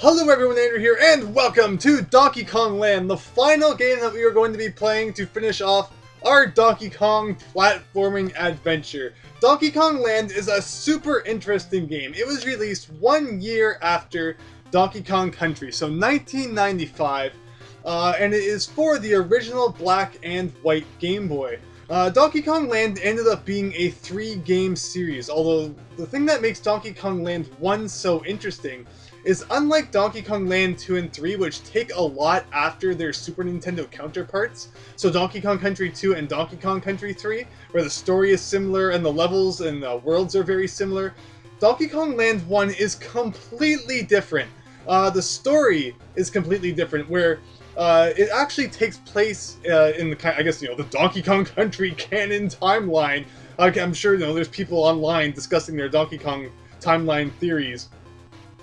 Hello everyone, Andrew here, and welcome to Donkey Kong Land, the final game that we are going to be playing to finish off our Donkey Kong platforming adventure. Donkey Kong Land is a super interesting game. It was released 1 year after Donkey Kong Country, so 1995, and it is for the original black and white Game Boy. Donkey Kong Land ended up being a 3-game series, although the thing that makes Donkey Kong Land 1 so interesting is unlike Donkey Kong Land 2 and 3, which take a lot after their Super Nintendo counterparts, so Donkey Kong Country 2 and Donkey Kong Country 3, where the story is similar and the levels and the worlds are very similar, Donkey Kong Land 1 is completely different. The story is completely different, where it actually takes place in the, I guess, the Donkey Kong Country canon timeline. I'm sure, there's people online discussing their Donkey Kong timeline theories.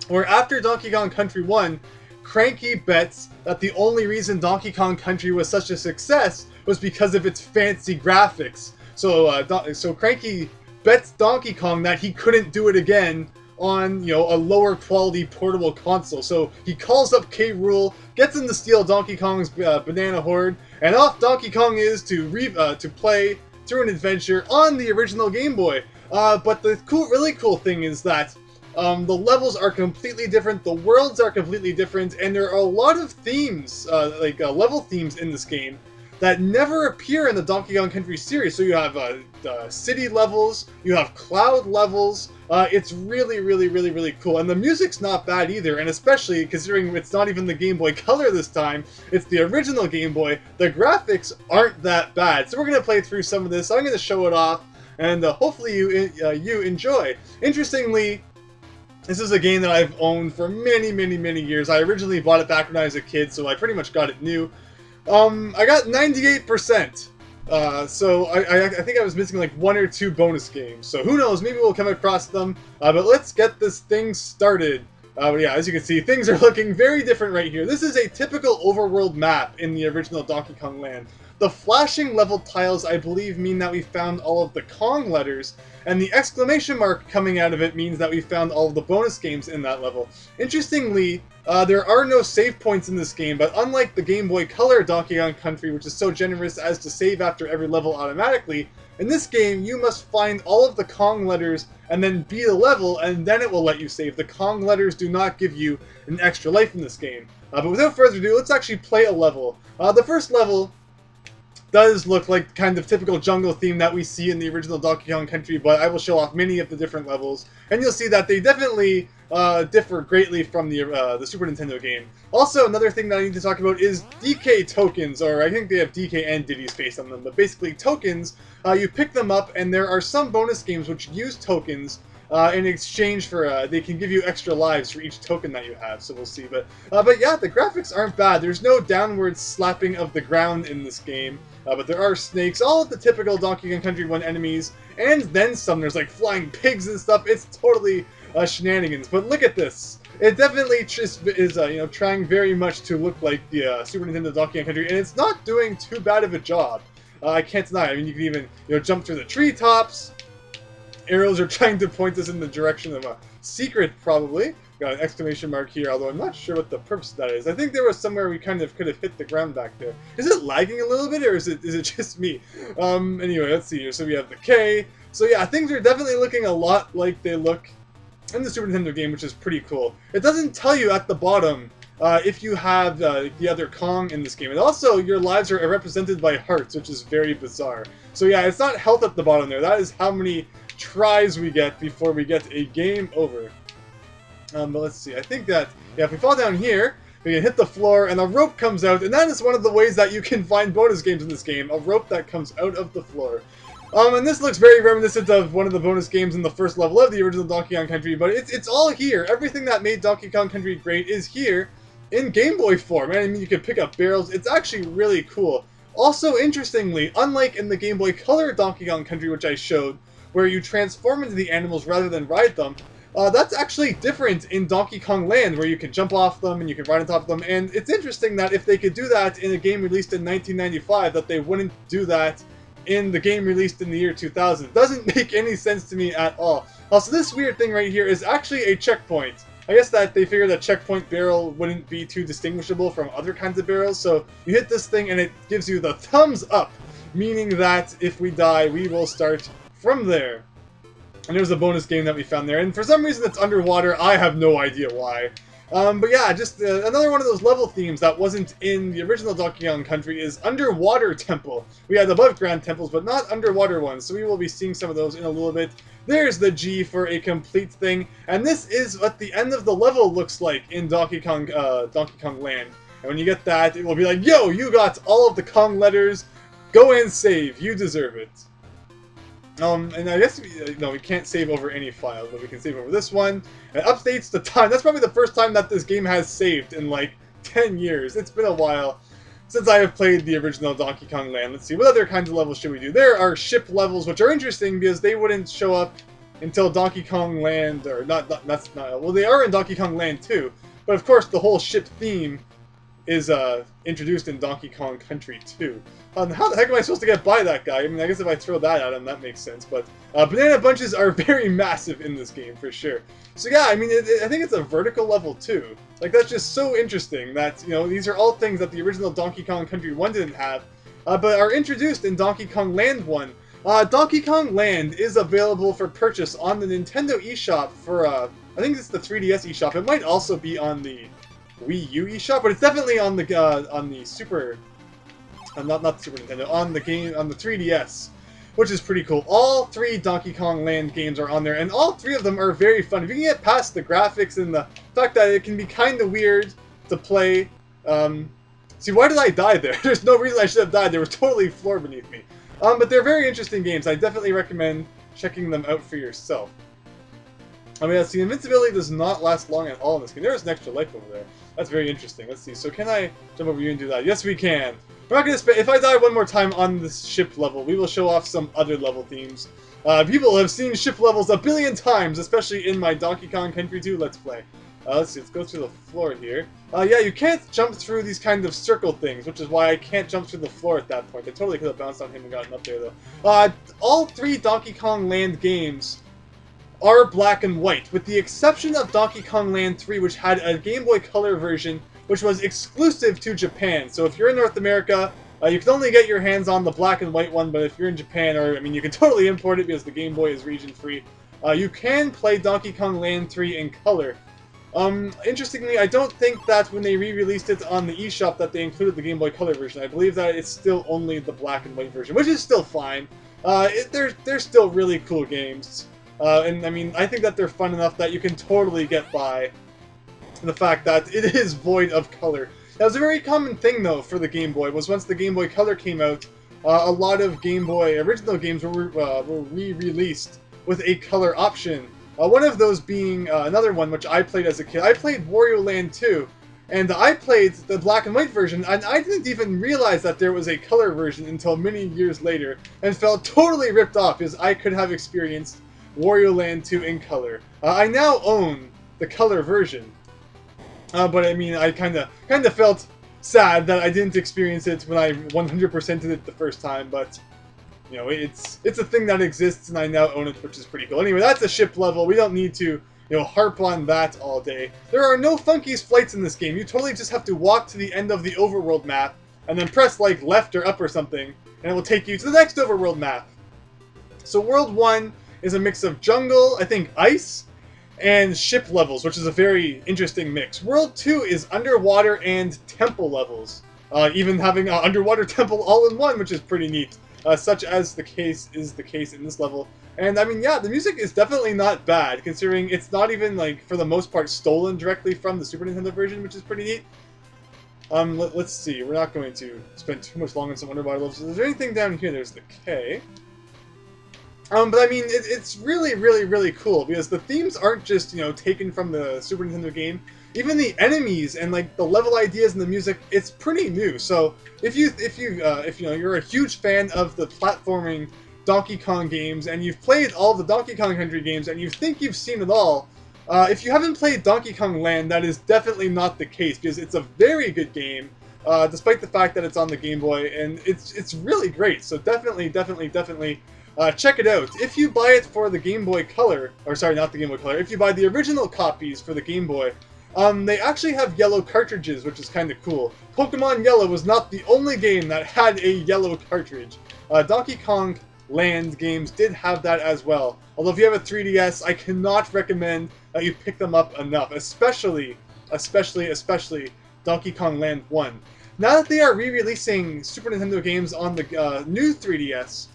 Where after Donkey Kong Country 1, Cranky bets that the only reason Donkey Kong Country was such a success was because of its fancy graphics. So Cranky bets Donkey Kong that he couldn't do it again on, a lower quality portable console. So he calls up K. Rool, gets him to steal Donkey Kong's banana horde, and off Donkey Kong is to play through an adventure on the original Game Boy. But the really cool thing is that the levels are completely different, the worlds are completely different, and there are a lot of themes, level themes in this game that never appear in the Donkey Kong Country series. So you have city levels, you have cloud levels. It's really cool, and the music's not bad either, and especially considering it's not even the Game Boy Color this time, it's the original Game Boy, the graphics aren't that bad. So we're going to play through some of this, I'm going to show it off, and hopefully you enjoy. Interestingly, this is a game that I've owned for many years. I originally bought it back when I was a kid, so I pretty much got it new. I got 98%. So I think I was missing like 1 or 2 bonus games. So who knows, maybe we'll come across them. But let's get this thing started. But yeah, as you can see, things are looking very different right here. This is a typical overworld map in the original Donkey Kong Land. The flashing level tiles, I believe, mean that we found all of the Kong letters, and the exclamation mark coming out of it means that we found all of the bonus games in that level. Interestingly, there are no save points in this game, but unlike the Game Boy Color Donkey Kong Country, which is so generous as to save after every level automatically, in this game you must find all of the Kong letters and then beat a level, and then it will let you save. The Kong letters do not give you an extra life in this game. But without further ado, let's actually play a level. The first level does look like kind of typical jungle theme that we see in the original Donkey Kong Country, but I will show off many of the different levels, and you'll see that they definitely differ greatly from the Super Nintendo game. Also, another thing that I need to talk about is DK tokens, or I think they have DK and Diddy's face on them, but basically tokens, you pick them up, and there are some bonus games which use tokens in exchange for, they can give you extra lives for each token that you have, so we'll see. But yeah, the graphics aren't bad. There's no downward slapping of the ground in this game, but there are snakes, all of the typical Donkey Kong Country 1 enemies, and then some. There's like flying pigs and stuff. It's totally shenanigans. But look at this. It definitely just is, trying very much to look like the Super Nintendo Donkey Kong Country, and it's not doing too bad of a job. I can't deny. I mean, you can even, jump through the treetops. Arrows are trying to point us in the direction of a secret, probably. Got an exclamation mark here, although I'm not sure what the purpose of that is. I think there was somewhere we kind of could have hit the ground back there. Is it lagging a little bit, or is it just me? Anyway, let's see here. So we have the K. So yeah, things are definitely looking a lot like they look in the Super Nintendo game, which is pretty cool. It doesn't tell you at the bottom if you have the other Kong in this game. And also, your lives are represented by hearts, which is very bizarre. So yeah, it's not health at the bottom there. That is how many tries we get before we get a game over. But let's see, I think that, yeah, if we fall down here, we can hit the floor and a rope comes out, and that is one of the ways that you can find bonus games in this game, a rope that comes out of the floor. And this looks very reminiscent of one of the bonus games in the first level of the original Donkey Kong Country, but it's all here. Everything that made Donkey Kong Country great is here in Game Boy form. I mean, you can pick up barrels. It's actually really cool. Also, interestingly, unlike in the Game Boy Color Donkey Kong Country, which I showed, where you transform into the animals rather than ride them, that's actually different in Donkey Kong Land, where you can jump off them and you can ride on top of them. And it's interesting that if they could do that in a game released in 1995, that they wouldn't do that in the game released in the year 2000. It doesn't make any sense to me at all. Also, this weird thing right here is actually a checkpoint. I guess that they figured a checkpoint barrel wouldn't be too distinguishable from other kinds of barrels, so you hit this thing and it gives you the thumbs up, meaning that if we die, we will start from there. And there's a bonus game that we found there, and for some reason it's underwater. I have no idea why. But yeah, just another one of those level themes that wasn't in the original Donkey Kong Country is underwater temple. We had above ground temples, but not underwater ones, so we will be seeing some of those in a little bit. There's the G for a complete thing, and this is what the end of the level looks like in Donkey Kong Land. And when you get that, it will be like, yo, you got all of the Kong letters, go and save, you deserve it. And I guess, we can't save over any file, but we can save over this one. It updates the time. That's probably the first time that this game has saved in, like, 10 years. It's been a while since I have played the original Donkey Kong Land. Let's see, what other kinds of levels should we do? There are ship levels, which are interesting because they wouldn't show up until Donkey Kong Land, or well, they are in Donkey Kong Land too, but of course the whole ship theme is introduced in Donkey Kong Country 2. How the heck am I supposed to get by that guy? I mean, I guess if I throw that at him, that makes sense. But banana bunches are very massive in this game, for sure. So yeah, I mean, I think it's a vertical level too. Like, that's just so interesting that, these are all things that the original Donkey Kong Country 1 didn't have, but are introduced in Donkey Kong Land 1. Donkey Kong Land is available for purchase on the Nintendo eShop for, I think it's the 3DS eShop. It might also be on the Wii U eShop, but it's definitely on the Super... not the Super Nintendo, on the 3DS, which is pretty cool. All 3 Donkey Kong Land games are on there, and all 3 of them are very fun. If you can get past the graphics and the fact that it can be kind of weird to play. See, why did I die there? There's no reason I should have died. There was totally floor beneath me. But they're very interesting games. I definitely recommend checking them out for yourself. I mean, let's see, invincibility does not last long at all in this game. There's an extra life over there. That's very interesting. Let's see, so can I jump over you and do that? Yes, we can. We're not going to spend... If I die one more time on this ship level, we will show off some other level themes. People have seen ship levels a billion times, especially in my Donkey Kong Country 2 Let's Play. Let's see, let's go through the floor here. Yeah, you can't jump through these kind of circle things, which is why I can't jump through the floor at that point. I totally could have bounced on him and gotten up there, though. All 3 Donkey Kong Land games are black and white, with the exception of Donkey Kong Land 3, which had a Game Boy Color version, which was exclusive to Japan. So if you're in North America, you can only get your hands on the black and white one, but if you're in Japan, or, I mean, you can totally import it because the Game Boy is region-free, you can play Donkey Kong Land 3 in color. Interestingly, I don't think that when they re-released it on the eShop that they included the Game Boy Color version. I believe that it's still only the black and white version, which is still fine. They're still really cool games. And I mean, I think that they're fun enough that you can totally get by the fact that it is void of color. That was a very common thing, though, for the Game Boy, was once the Game Boy Color came out, a lot of Game Boy original games were re-released with a color option. One of those being another one which I played as a kid. I played Wario Land 2, and I played the black and white version, and I didn't even realize that there was a color version until many years later, and felt totally ripped off because I could have experienced Wario Land 2 in color. I now own the color version, but I mean, I kind of felt sad that I didn't experience it when I 100%ed it the first time, but it's a thing that exists, and I now own it, which is pretty cool. Anyway, that's a ship level. We don't need to, harp on that all day. There are no funky flights in this game. You totally just have to walk to the end of the overworld map, and then press, like, left or up or something, and it will take you to the next overworld map. So World 1 is a mix of jungle, I think ice, and ship levels, which is a very interesting mix. World 2 is underwater and temple levels, even having an underwater temple all in one, which is pretty neat. Such as the case in this level. And I mean, yeah, the music is definitely not bad, considering it's not even, like, for the most part, stolen directly from the Super Nintendo version, which is pretty neat. Let's see, we're not going to spend too much long on some underwater levels. Is there anything down here? There's the K. But I mean, it's really, really, really cool, because the themes aren't just, taken from the Super Nintendo game. Even the enemies and, like, the level ideas and the music, it's pretty new. So if you're a huge fan of the platforming Donkey Kong games, and you've played all the Donkey Kong Country games, and you think you've seen it all, if you haven't played Donkey Kong Land, that is definitely not the case, because it's a very good game, despite the fact that it's on the Game Boy, and it's really great. So definitely check it out. If you buy it for the Game Boy Color, or sorry, not the Game Boy Color, if you buy the original copies for the Game Boy, they actually have yellow cartridges, which is kind of cool. Pokemon Yellow was not the only game that had a yellow cartridge. Donkey Kong Land games did have that as well. Although if you have a 3DS, I cannot recommend that you pick them up enough, especially Donkey Kong Land 1. Now that they are re-releasing Super Nintendo games on the new 3DS,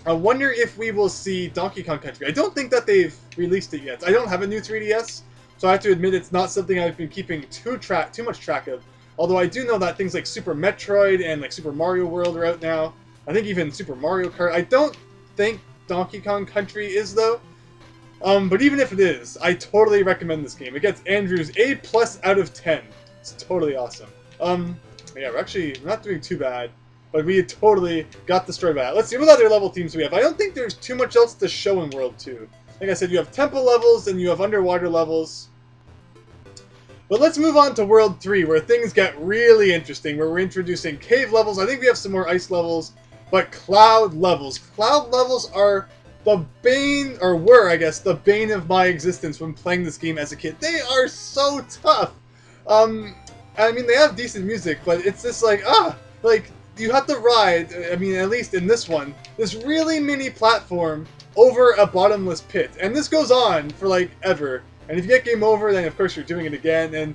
I wonder if we will see Donkey Kong Country. I don't think that they've released it yet. I don't have a new 3DS, so I have to admit it's not something I've been keeping too much track of. Although I do know that things like Super Metroid and like Super Mario World are out now. I think even Super Mario Kart. I don't think Donkey Kong Country is though. But even if it is, I totally recommend this game. It gets Andrew's A+ out of 10. It's totally awesome. Yeah, we're actually not doing too bad, but we totally got destroyed by that. Let's see what other level themes we have. I don't think there's too much else to show in World 2. Like I said, you have temple levels and you have underwater levels. But let's move on to World 3, where things get really interesting, where we're introducing cave levels. I think we have some more ice levels, but cloud levels. Cloud levels are the bane, or were, I guess, the bane of my existence when playing this game as a kid. They are so tough! I mean, they have decent music, but it's just like, like, you have to ride, I mean, at least in this one, this really mini platform over a bottomless pit. And this goes on for, like, ever. And if you get game over, then of course you're doing it again, and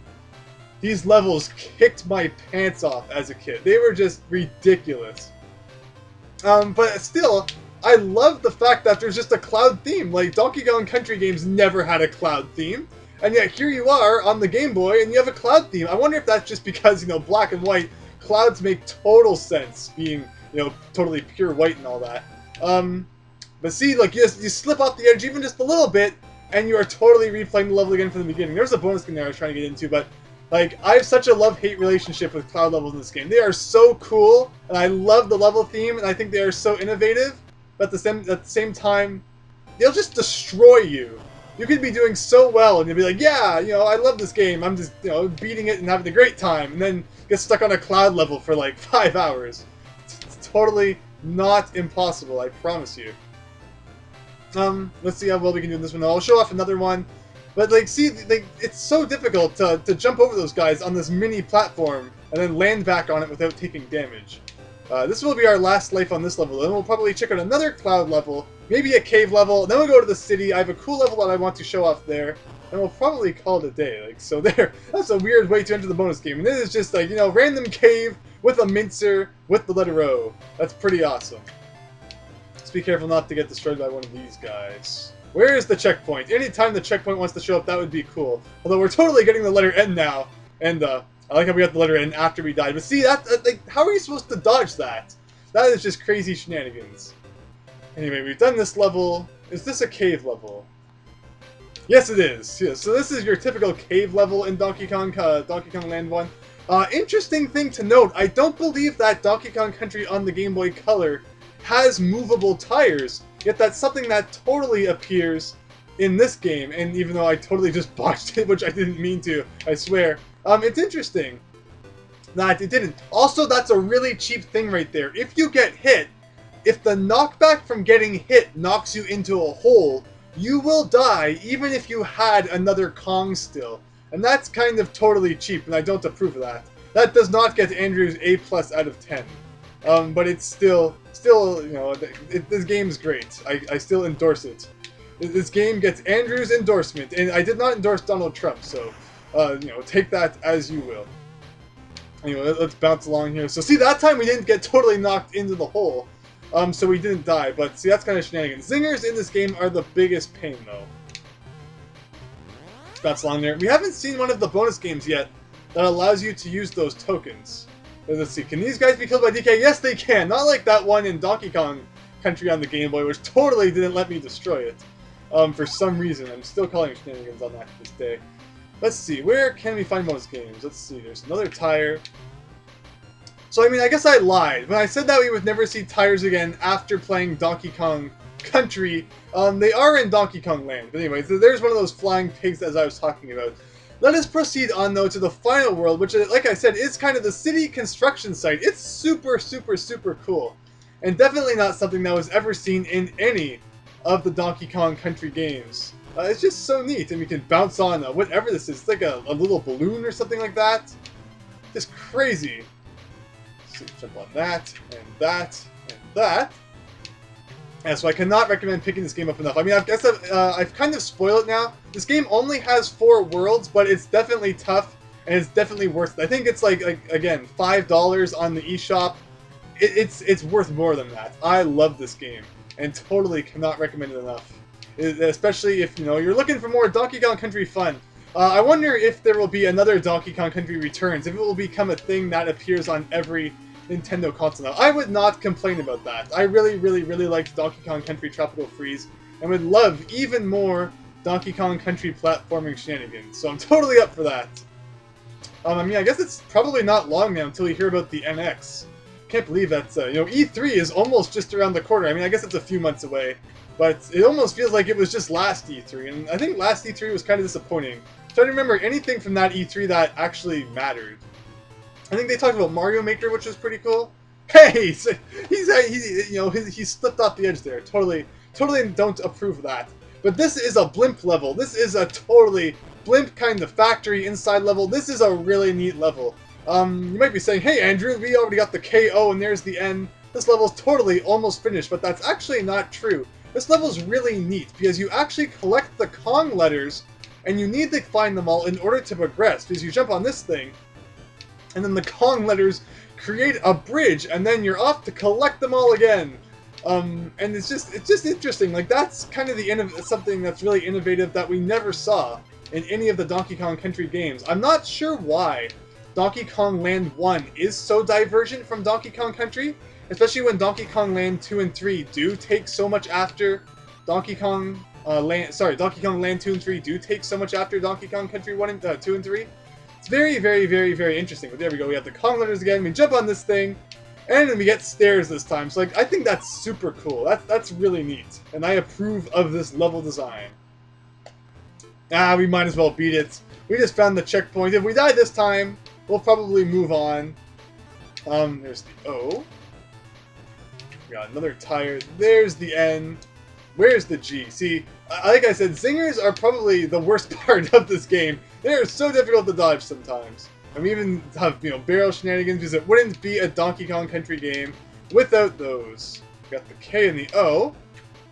these levels kicked my pants off as a kid. They were just ridiculous. But still, I love the fact that there's just a cloud theme. Like, Donkey Kong Country games never had a cloud theme. And yet here you are on the Game Boy and you have a cloud theme. I wonder if that's just because, you know, black and white, clouds make total sense being, you know, totally pure white and all that. But see, like, you slip off the edge even just a little bit and you are totally replaying the level again from the beginning. There's a bonus game there I was trying to get into, but like, I have such a love-hate relationship with cloud levels in this game. They are so cool, and I love the level theme, and I think they are so innovative, but at the same time, they'll just destroy you. You could be doing so well, and you'll be like, yeah, you know, I love this game. I'm just, you know, beating it and having a great time, and then get stuck on a cloud level for like 5 hours. It's totally not impossible, I promise you. Let's see how well we can do in this one. I'll show off another one. But, like, see, like, it's so difficult to jump over those guys on this mini platform and then land back on it without taking damage. This will be our last life on this level. Then we'll probably check out another cloud level, maybe a cave level, then we'll go to the city. I have a cool level that I want to show off there, and we'll probably call it a day. Like, so there, that's a weird way to enter the bonus game. And this is just, like, you know, random cave with a mincer with the letter O. That's pretty awesome. Just be careful not to get destroyed by one of these guys. Where is the checkpoint? Anytime the checkpoint wants to show up, that would be cool. Although we're totally getting the letter N now, and I like how we got the letter N after we died. But see, like, how are you supposed to dodge that? That is just crazy shenanigans. Anyway, we've done this level. Is this a cave level? Yes, it is. Yeah, so this is your typical cave level in Donkey Kong Land 1. Interesting thing to note, I don't believe that Donkey Kong Country on the Game Boy Color has movable tires. Yet that's something that totally appears in this game, and even though I totally just botched it, which I didn't mean to, I swear. It's interesting that it didn't. Also, that's a really cheap thing right there. If you get hit, if the knockback from getting hit knocks you into a hole, you will die even if you had another Kong still. And that's kind of totally cheap, and I don't approve of that. That does not get Andrew's A+ out of 10. But it's still, you know, this game's great. I still endorse it. This game gets Andrew's endorsement, and I did not endorse Donald Trump, so, you know, take that as you will. Anyway, let's bounce along here. So see, that time we didn't get totally knocked into the hole, so we didn't die, but see, that's kind of shenanigans. Zingers in this game are the biggest pain, though. Let's bounce along there. We haven't seen one of the bonus games yet that allows you to use those tokens. Let's see, can these guys be killed by DK? Yes, they can! Not like that one in Donkey Kong Country on the Game Boy, which totally didn't let me destroy it. For some reason. I'm still calling it shenanigans on that to this day. Let's see, where can we find bonus games? Let's see, there's another tire. So, I mean, I guess I lied. When I said that we would never see tires again after playing Donkey Kong Country, they are in Donkey Kong Land. But anyway, so there's one of those flying pigs as I was talking about. Let us proceed on, though, to the final world, which, like I said, is kind of the city construction site. It's super, super, super cool. and definitely not something that was ever seen in any of the Donkey Kong Country games. It's just so neat, and we can bounce on whatever this is. It's like a little balloon or something like that. Just crazy. So jump on that, and that, and that. Yeah, so I cannot recommend picking this game up enough. I mean, I guess I've kind of spoiled it now. This game only has 4 worlds, but it's definitely tough, and it's definitely worth it. I think it's like again, $5 on the eShop. It's worth more than that. I love this game, and totally cannot recommend it enough. Especially if, you know, you're looking for more Donkey Kong Country fun. I wonder if there will be another Donkey Kong Country Returns, if it will become a thing that appears on every Nintendo console now. I would not complain about that. I really, really, really liked Donkey Kong Country Tropical Freeze, and would love even more Donkey Kong Country platforming shenanigans. So I'm totally up for that. I mean, I guess it's probably not long now until we hear about the NX. Can't believe that's, you know, E3 is almost just around the corner. I mean, I guess it's a few months away, but it almost feels like it was just last E3, and I think last E3 was kind of disappointing. I'm trying to remember anything from that E3 that actually mattered. I think they talked about Mario Maker, which was pretty cool. Hey, he slipped off the edge there. Totally don't approve of that. But this is a blimp level. This is a totally blimp kind of factory inside level. This is a really neat level. You might be saying, hey Andrew, we already got the KO and there's the end. This level's totally almost finished, but that's actually not true. This level's really neat because you actually collect the Kong letters and you need to find them all in order to progress, because you jump on this thing and then the Kong letters create a bridge and then you're off to collect them all again. And it's just interesting. Like, that's kind of something that's really innovative that we never saw in any of the Donkey Kong Country games. I'm not sure why Donkey Kong Land 1 is so divergent from Donkey Kong Country, especially when Donkey Kong Land 2 and 3 do take so much after Donkey Kong Donkey Kong Land 2 and 3 do take so much after Donkey Kong Country 1 and 2 and 3. It's very, very, very, very interesting. But there we go. We have the Kong letters again. We jump on this thing, and then we get stairs this time. So, like, I think that's super cool. That's really neat, and I approve of this level design. We might as well beat it. We just found the checkpoint. If we die this time, we'll probably move on. There's the O. We got another tire. There's the N. Where's the G? See, like I said, zingers are probably the worst part of this game. They are so difficult to dodge sometimes. And we even have, you know, barrel shenanigans, because it wouldn't be a Donkey Kong Country game without those. We got the K and the O,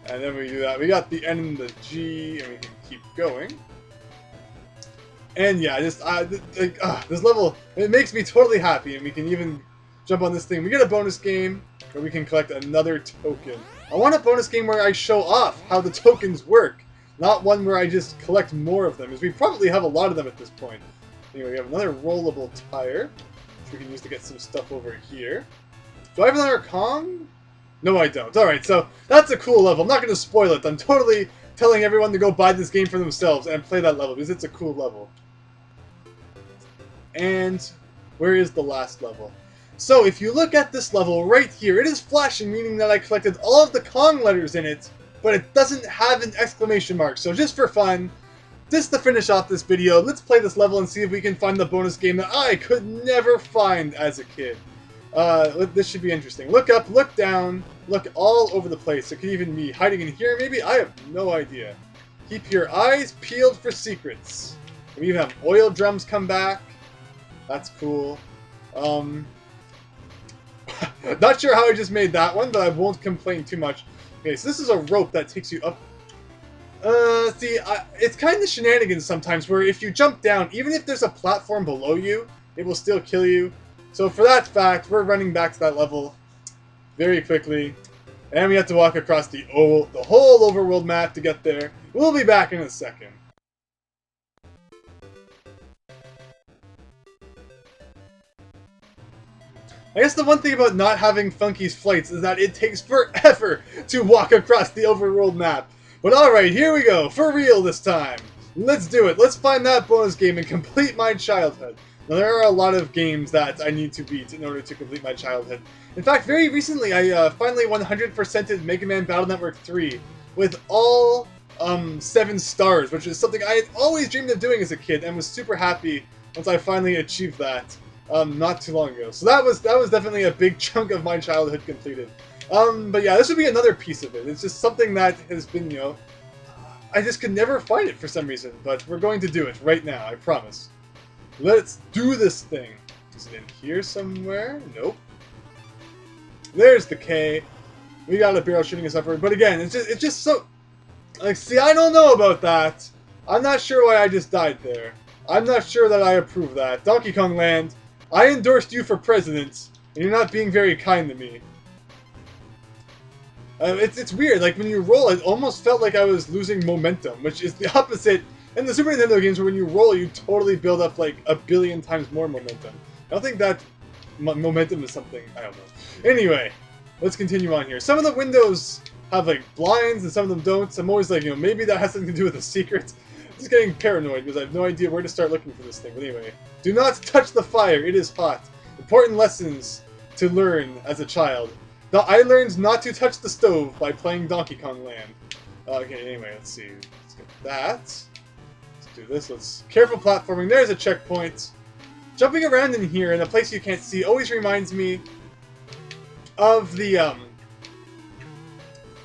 and then we do that. We got the N and the G, and we can keep going. And yeah, this level, it makes me totally happy, and we can even jump on this thing. We get a bonus game where we can collect another token. I want a bonus game where I show off how the tokens work, not one where I just collect more of them, because we probably have a lot of them at this point. Anyway, we have another rollable tire, which we can use to get some stuff over here. Do I have another Kong? No, I don't. Alright, so that's a cool level. I'm not going to spoil it. I'm totally telling everyone to go buy this game for themselves and play that level, because it's a cool level. And where is the last level? So if you look at this level right here, it is flashing, meaning that I collected all of the Kong letters in it, but it doesn't have an exclamation mark. So just for fun, just to finish off this video, let's play this level and see if we can find the bonus game that I could never find as a kid. This should be interesting. Look up, look down, look all over the place. It could even be hiding in here, maybe? I have no idea. Keep your eyes peeled for secrets. We even have oil drums come back. That's cool. Not sure how I just made that one, but I won't complain too much. Okay, so this is a rope that takes you up. It's kind of shenanigans sometimes, where if you jump down, even if there's a platform below you, it will still kill you. So for that fact, we're running back to that level very quickly. And we have to walk across the whole overworld map to get there. We'll be back in a second. I guess the one thing about not having Funky's flights is that it takes forever to walk across the overworld map. But alright, here we go, for real this time. Let's do it. Let's find that bonus game and complete my childhood. Now, there are a lot of games that I need to beat in order to complete my childhood. In fact, very recently, I finally 100%ed Mega Man Battle Network 3 with all 7 stars, which is something I had always dreamed of doing as a kid, and was super happy once I finally achieved that not too long ago. So that was definitely a big chunk of my childhood completed. But yeah, this would be another piece of it. It's just something that has been, I just could never find it for some reason, but we're going to do it right now, I promise. Let's do this thing. Is it in here somewhere? Nope. There's the K. We got a barrel shooting us upward, but again, it's just so... Like, see, I don't know about that. I'm not sure why I just died there. I'm not sure that I approve that. Donkey Kong Land, I endorsed you for president, and you're not being very kind to me. It's weird, like when you roll, it almost felt like I was losing momentum, which is the opposite in the Super Nintendo games where when you roll, you totally build up like a billion times more momentum. I don't think that momentum is something, I don't know. Anyway, let's continue on here. Some of the windows have like blinds and some of them don't. So I'm always like, maybe that has something to do with a secret. I'm just getting paranoid because I have no idea where to start looking for this thing. But anyway, do not touch the fire, it is hot. Important lessons to learn as a child. I learned not to touch the stove by playing Donkey Kong Land. Okay, anyway, let's see. Let's get that. Let's do this. Let's... Careful platforming. There's a checkpoint. Jumping around in here in a place you can't see always reminds me of the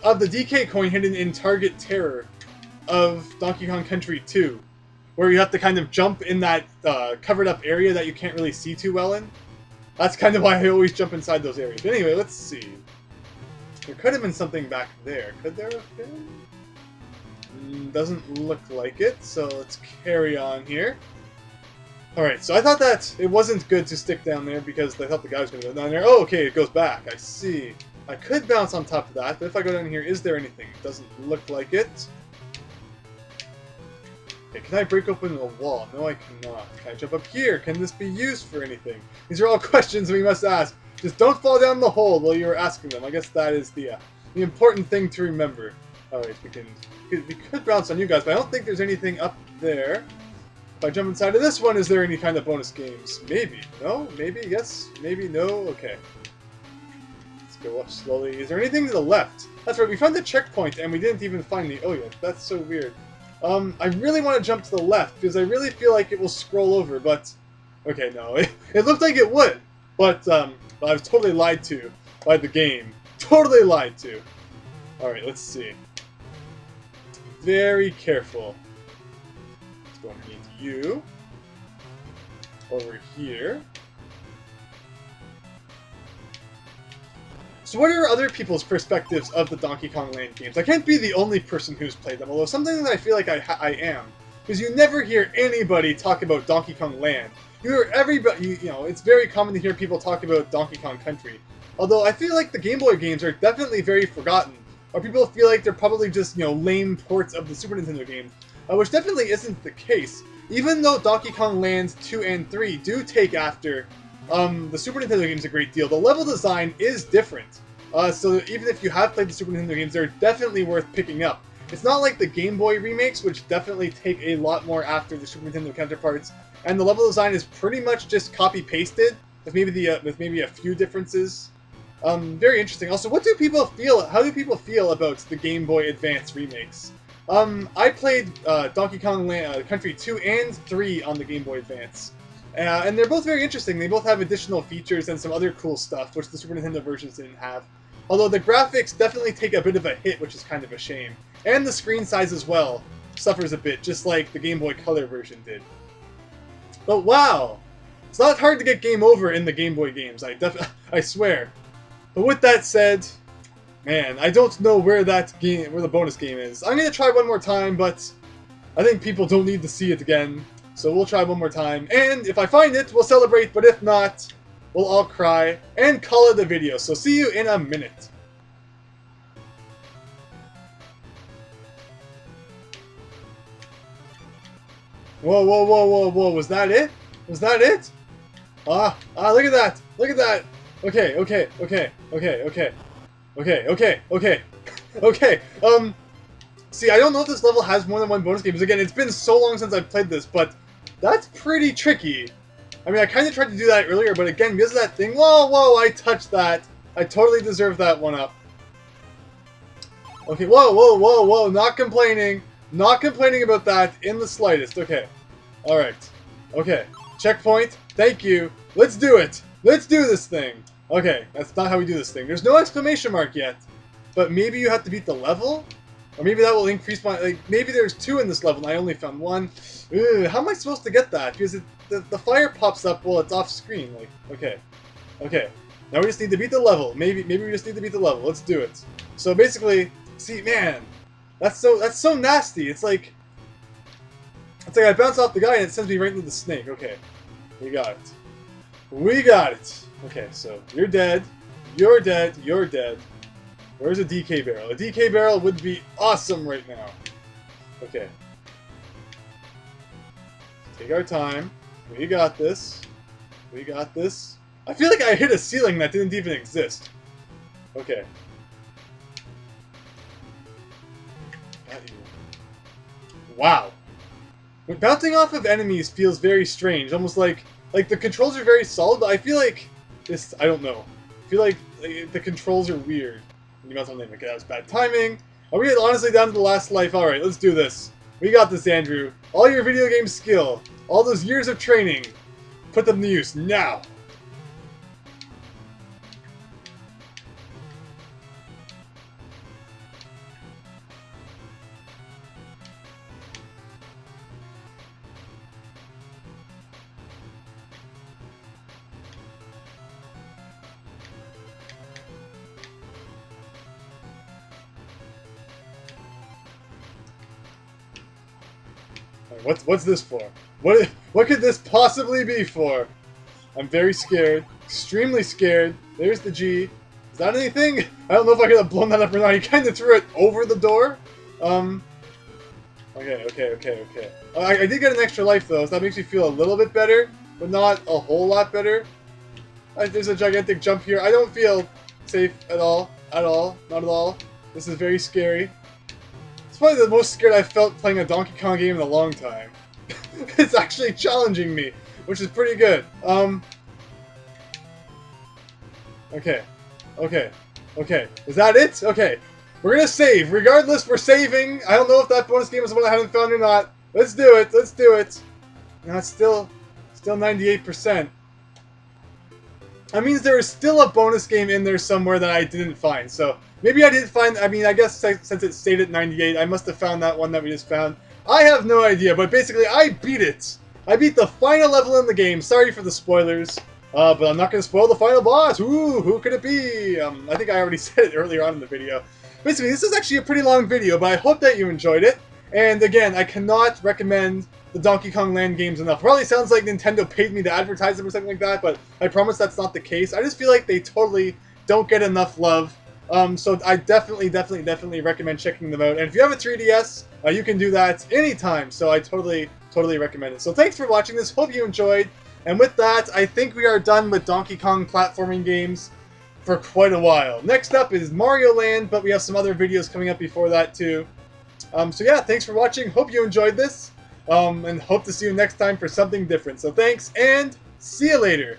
DK coin hidden in Target Terror of Donkey Kong Country 2, where you have to kind of jump in that covered up area that you can't really see too well in. That's kind of why I always jump inside those areas. But anyway, let's see. There could have been something back there. Could there have been? Doesn't look like it, so let's carry on here. Alright, so I thought that it wasn't good to stick down there because I thought the guy was going to go down there. Oh, okay, it goes back. I see. I could bounce on top of that, but if I go down here, is there anything? It doesn't look like it. Okay, can I break open a wall? No, I cannot. Can I jump up here? Can this be used for anything? These are all questions we must ask. Just don't fall down the hole while you're asking them. I guess that is the important thing to remember. Alright, we could bounce on you guys, but I don't think there's anything up there. If I jump inside of this one, is there any kind of bonus games? Maybe. No? Maybe? Yes? Maybe? No? Okay. Let's go up slowly. Is there anything to the left? That's right, we found the checkpoint and we didn't even find the... Oh yeah, that's so weird. I really want to jump to the left, because I really feel like it will scroll over, but... Okay, no. It looked like it would, but I was totally lied to by the game. Totally lied to. Alright, let's see. Very careful. Let's go underneath you. Over here. So what are other people's perspectives of the Donkey Kong Land games? I can't be the only person who's played them, although something that I feel like I am. Because you never hear anybody talk about Donkey Kong Land. You hear everybody, it's very common to hear people talk about Donkey Kong Country. Although I feel like the Game Boy games are definitely very forgotten. Or people feel like they're probably just, lame ports of the Super Nintendo games. Which definitely isn't the case. Even though Donkey Kong Land 2 and 3 do take after the Super Nintendo games a great deal, the level design is different. So even if you have played the Super Nintendo games, they're definitely worth picking up. It's not like the Game Boy remakes, which definitely take a lot more after the Super Nintendo counterparts, and the level design is pretty much just copy-pasted, with maybe a few differences. Very interesting. Also, what do people feel? How do people feel about the Game Boy Advance remakes? I played Donkey Kong Land, Country 2 and 3 on the Game Boy Advance. And they're both very interesting. They both have additional features and some other cool stuff, which the Super Nintendo versions didn't have. Although the graphics definitely take a bit of a hit, which is kind of a shame. And the screen size as well suffers a bit, just like the Game Boy Color version did. But wow! It's not hard to get game over in the Game Boy games, I swear. But with that said, man, I don't know where the bonus game is. I'm gonna try one more time, but I think people don't need to see it again. So we'll try one more time, and if I find it, we'll celebrate, but if not, we'll all cry and call it a video. So see you in a minute. Whoa, whoa, whoa, whoa, whoa, was that it? Was that it? Look at that! Look at that! Okay, okay, okay, okay, okay. Okay, okay, okay. Okay, see, I don't know if this level has more than one bonus game, because again, it's been so long since I've played this, but that's pretty tricky. I mean, I kind of tried to do that earlier, but again, because of that thing, whoa, whoa, I touched that. I totally deserve that one up. Okay, whoa, whoa, whoa, whoa, not complaining. Not complaining about that in the slightest. Okay, alright. Okay, checkpoint, thank you. Let's do it. Let's do this thing. Okay, that's not how we do this thing. There's no exclamation mark yet. But maybe you have to beat the level? Or maybe that will increase my... Like, maybe there's 2 in this level and I only found 1. Ugh, how am I supposed to get that? Because the fire pops up while it's off screen. Like, okay. Okay. Now we just need to beat the level. Maybe we just need to beat the level. Let's do it. So basically, see, man, that's so nasty. It's like I bounce off the guy and it sends me right into the snake. Okay. We got it. We got it. Okay, so you're dead. You're dead. You're dead. Where's a DK barrel? A DK barrel would be awesome right now. Okay. Take our time. We got this. We got this. I feel like I hit a ceiling that didn't even exist. Okay. Wow. When bouncing off of enemies feels very strange. Almost like the controls are very solid, but I feel like this... I don't know. I feel like the controls are weird. You must have okay, that was bad timing. Are we honestly down to the last life? Alright, let's do this. We got this, Andrew. All your video game skill, all those years of training, put them to use now. What's this for? What could this possibly be for? I'm very scared. Extremely scared. There's the G. Is that anything? I don't know if I could have blown that up or not. He kind of threw it over the door. Okay. I did get an extra life though, so that makes me feel a little bit better, but not a whole lot better. There's a gigantic jump here. I don't feel safe at all. Not at all. This is very scary. It's probably the most scared I've felt playing a Donkey Kong game in a long time. It's actually challenging me, which is pretty good. Okay. Is that it? Okay. We're gonna save. Regardless, we're saving. I don't know if that bonus game is the one I haven't found or not. Let's do it. Let's do it. No, it's still 98%. That means there is still a bonus game in there somewhere that I didn't find. So maybe I didn't find. I mean, I guess since it stayed at 98, I must have found that one that we just found. I have no idea, but basically, I beat it. I beat the final level in the game. Sorry for the spoilers, but I'm not going to spoil the final boss. Ooh, who could it be? I think I already said it earlier on in the video. Basically, this is actually a pretty long video, but I hope that you enjoyed it. And again, I cannot recommend the Donkey Kong Land games enough. Probably sounds like Nintendo paid me to advertise them or something like that, but I promise that's not the case. I just feel like they totally don't get enough love. So I definitely recommend checking them out. And if you have a 3DS, you can do that anytime. So I totally recommend it. So thanks for watching this. Hope you enjoyed. And with that, I think we are done with Donkey Kong platforming games for quite a while. Next up is Wario Land, but we have some other videos coming up before that too. So yeah, thanks for watching. Hope you enjoyed this. And hope to see you next time for something different. So thanks, and see you later.